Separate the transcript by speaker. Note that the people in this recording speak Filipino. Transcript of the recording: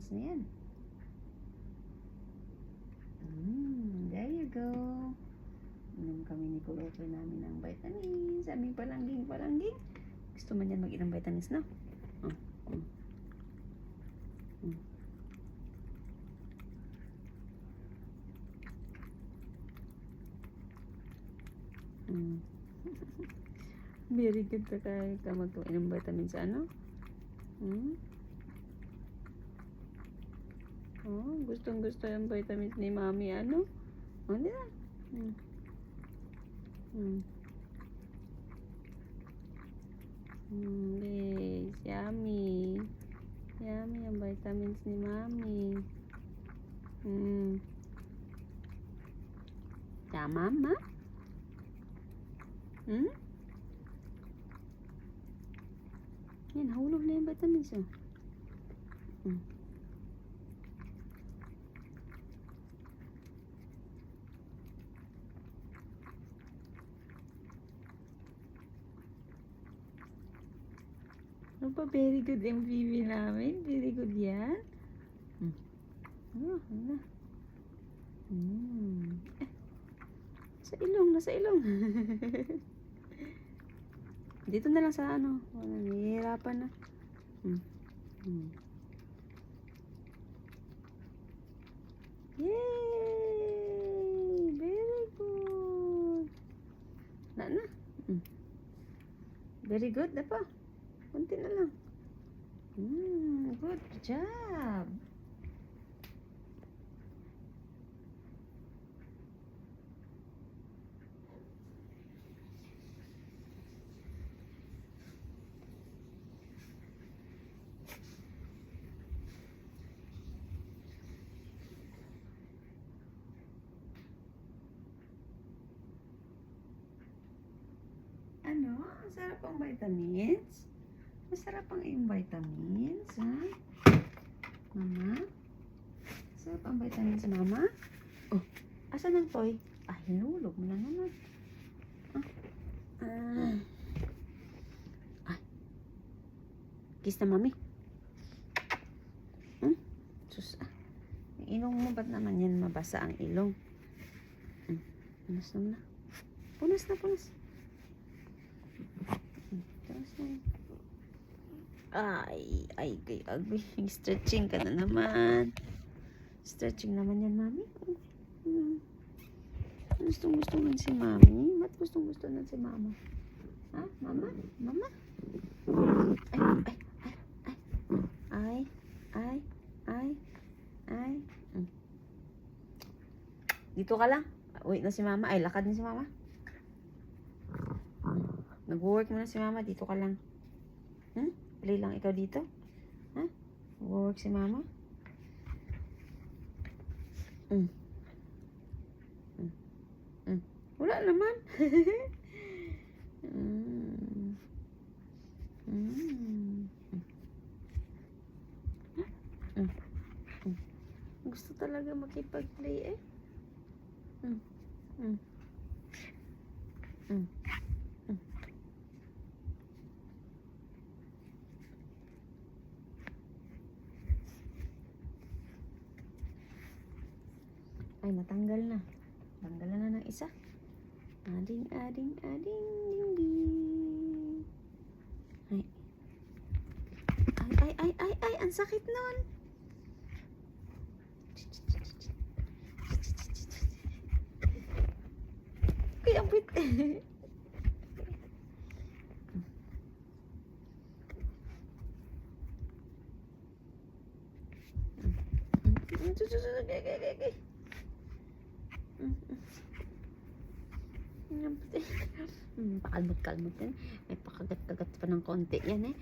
Speaker 1: vitamins na yan. There you go. Inom kami ni Kulokoy namin ng vitamins. Aming palangging. Gusto man yan mag-inom vitamins, no? Very good pa ka mag-inom vitamins, ano? Gustong-gusto yung vitamins ni Mami, ano? Di ba? Yes, yummy. Yummy ang vitamins ni Mami. Ya, Mama? Yan, nahulog na yung vitamins, oh. Ano pa, very good MPV namin. Very good yan. Nasa ilong. Dito na lang sa ano. Nahihirapan na. Yay! Very good. Na. Very good na pa. Kunti na lang. Good job. Ano? Ang sarap ang vitamins. Masarap ang iyong vitamins, ha? Mama? Sarap ang vitamins, Mama? Oh, asan ang toy? Hinulog mo na naman. Kiss na, Mami. Sus, yung ilong mo, ba't naman yan mabasa ang ilong? Punas naman na. Punas na. Punas na. Ay, agay. Stretching ka na naman. Stretching naman yan, Mami. Gustong-gusto nun si Mami. Ba't gustong-gusto nun si Mama? Ha? Mama? Ay. Dito ka lang. Wait na si Mama. Ay, lakad na si Mama. Nag-work muna si Mama. Dito ka lang. Play lang ikaw dito. Nag-work si Mama. Wala naman. Gusto talaga makipag-play, eh. Ay, natanggal na. Tanggalan na ng isa. Ading, ding, ding. Ay, ang sakit nun. Kaya ang bit. Pakalmot yan. May pakagat-kagat pa ng konti yan, eh.